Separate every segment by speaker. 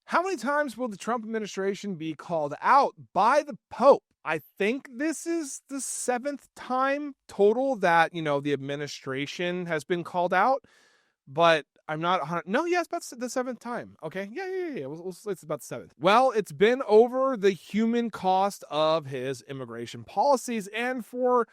Speaker 1: How many times will the Trump administration be called out by the Pope? I think this is the 7th time total that, the administration has been called out, but I'm not 100. No, yeah, it's about the 7th time. Okay. Yeah. It's about the 7th. Well, it's been over the human cost of his immigration policies. And for,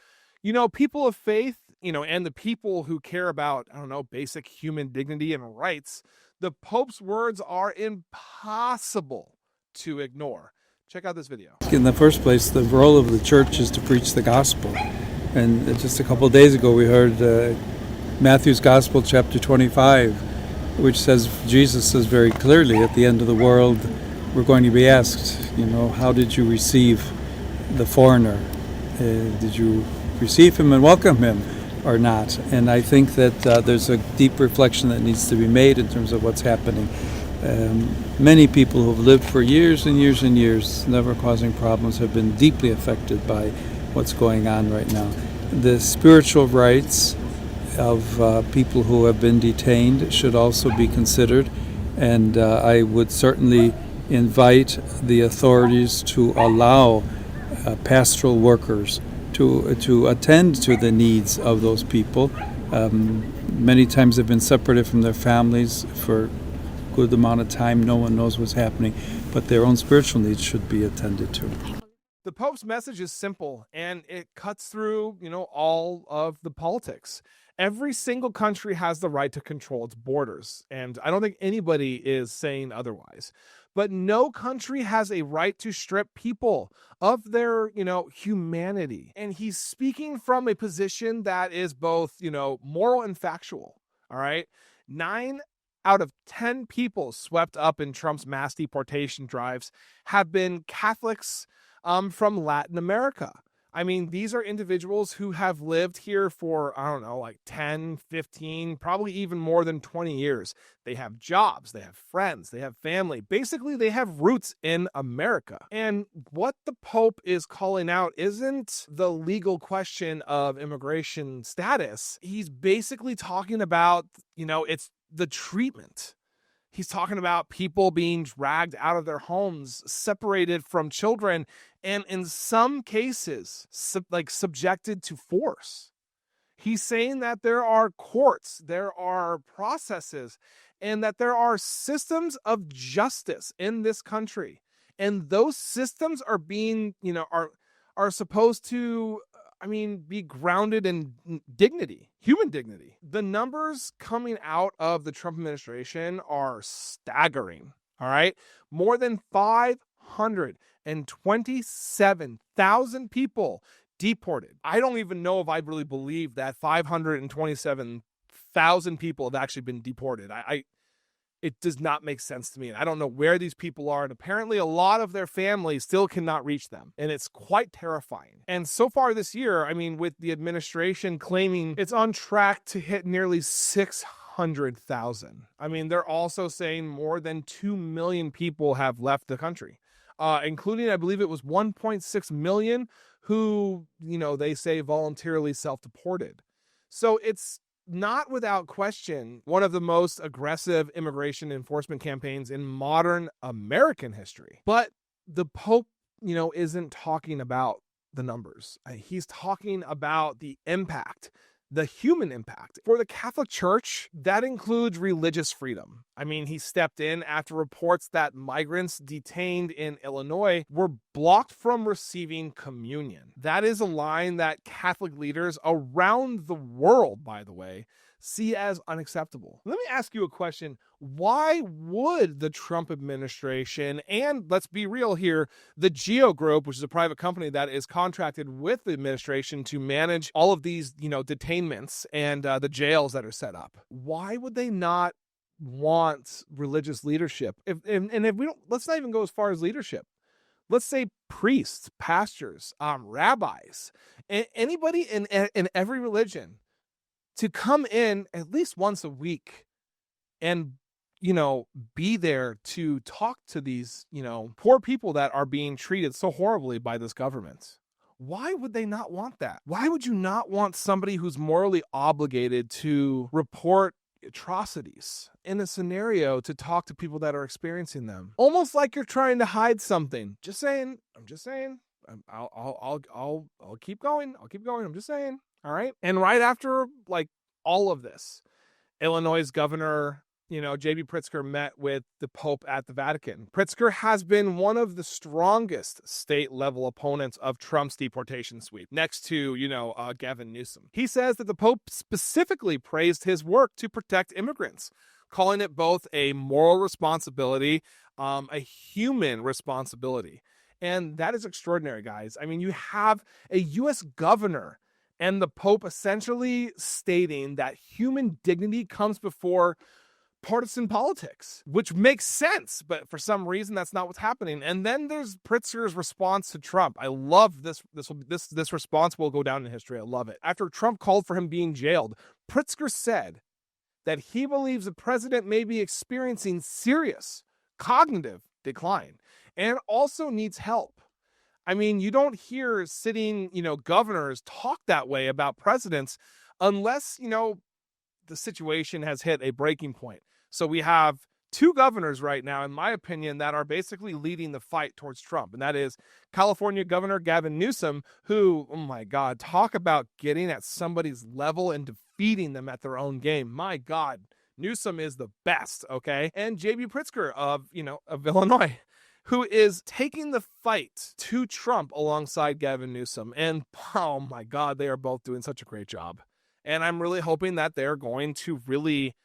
Speaker 1: people of faith, and the people who care about, I don't know, basic human dignity and rights, the Pope's words are impossible to ignore. Check out this video.
Speaker 2: In the first place, the role of the church is to preach the gospel. And just a couple of days ago, we heard Matthew's Gospel, chapter 25, which says, Jesus says very clearly, at the end of the world, we're going to be asked, how did you receive the foreigner? Did you receive him and welcome him or not? And I think that there's a deep reflection that needs to be made in terms of what's happening. Many people who have lived for years and years and years, never causing problems, have been deeply affected by what's going on right now. The spiritual rights of people who have been detained should also be considered, and I would certainly invite the authorities to allow pastoral workers to attend to the needs of those people. Many times they've been separated from their families for a good amount of time. No one knows what's happening, but their own spiritual needs should be attended to.
Speaker 1: The Pope's message is simple, and it cuts through, all of the politics. Every single country has the right to control its borders, and I don't think anybody is saying otherwise. But no country has a right to strip people of their, humanity. And he's speaking from a position that is both, moral and factual. All right. 9 out of 10 people swept up in Trump's mass deportation drives have been Catholics from Latin America. I mean, these are individuals who have lived here for, I don't know, like 10, 15, probably even more than 20 years. They have jobs, they have friends, they have family. Basically, they have roots in America. And what the Pope is calling out isn't the legal question of immigration status. He's basically talking about, it's the treatment. He's talking about people being dragged out of their homes, separated from children, and in some cases, subjected to force. He's saying that there are courts, there are processes, and that there are systems of justice in this country. And those systems are being, are supposed to, be grounded in dignity, human dignity. The numbers coming out of the Trump administration are staggering. All right. More than 527,000 people deported. I don't even know if I really believe that 527,000 people have actually been deported. It does not make sense to me. And I don't know where these people are. And apparently a lot of their families still cannot reach them. And it's quite terrifying. And so far this year, with the administration claiming it's on track to hit nearly 600,000. They're also saying more than 2 million people have left the country, including, I believe it was 1.6 million who, they say voluntarily self-deported. So it's not without question one of the most aggressive immigration enforcement campaigns in modern American history. But the Pope, isn't talking about the numbers. He's talking about the impact, the human impact. For the Catholic Church, that includes religious freedom. He stepped in after reports that migrants detained in Illinois were blocked from receiving communion. That is a line that Catholic leaders around the world, by the way, see as unacceptable. Let me ask you a question. Why would the Trump administration, and let's be real here, the GEO Group, which is a private company that is contracted with the administration to manage all of these, detainments and the jails that are set up, why would they not want religious leadership? If we don't, let's not even go as far as leadership. Let's say priests, pastors, rabbis, anybody in every religion to come in at least once a week and, be there to talk to these, poor people that are being treated so horribly by this government. Why would they not want that? Why would you not want somebody who's morally obligated to report atrocities in a scenario to talk to people that are experiencing them, almost like you're trying to hide something. Just saying. I'm just saying. I'll keep going. I'll keep going. I'm just saying. All right. And right after like all of this, Illinois governor, J.B. Pritzker met with the Pope at the Vatican. Pritzker has been one of the strongest state-level opponents of Trump's deportation sweep, next to, Gavin Newsom. He says that the Pope specifically praised his work to protect immigrants, calling it both a moral responsibility, a human responsibility. And that is extraordinary, guys. I mean, you have a U.S. governor and the Pope essentially stating that human dignity comes before partisan politics, which makes sense, but for some reason that's not what's happening. And then there's Pritzker's response to Trump. I love this response will go down in history. I love it. After Trump called for him being jailed, Pritzker said that he believes the president may be experiencing serious cognitive decline and also needs help. I mean, you don't hear sitting, governors talk that way about presidents unless, the situation has hit a breaking point. So we have two governors right now, in my opinion, that are basically leading the fight towards Trump. And that is California Governor Gavin Newsom, who, oh my God, talk about getting at somebody's level and defeating them at their own game. My God, Newsom is the best, okay? And J.B. Pritzker of Illinois, who is taking the fight to Trump alongside Gavin Newsom. And oh my God, they are both doing such a great job. And I'm really hoping that they're going to really,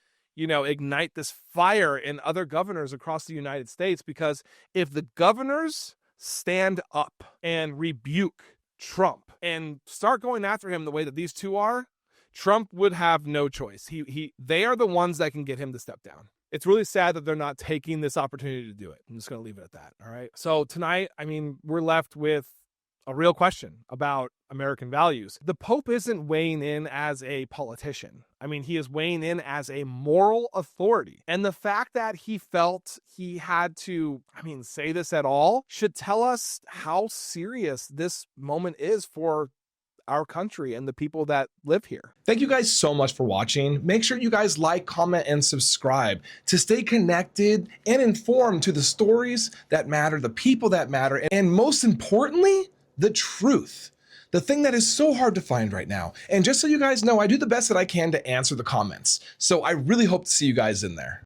Speaker 1: ignite this fire in other governors across the United States, because if the governors stand up and rebuke Trump and start going after him the way that these two are, Trump would have no choice. They are the ones that can get him to step down. It's really sad that they're not taking this opportunity to do it. I'm just going to leave it at that. All right. So tonight, we're left with a real question about American values. The Pope isn't weighing in as a politician. He is weighing in as a moral authority. And the fact that he felt he had to, say this at all should tell us how serious this moment is for our country and the people that live here.
Speaker 3: Thank you guys so much for watching. Make sure you guys like, comment, and subscribe to stay connected and informed to the stories that matter, the people that matter, and most importantly, the truth. The thing that is so hard to find right now. And just so you guys know, I do the best that I can to answer the comments. So I really hope to see you guys in there.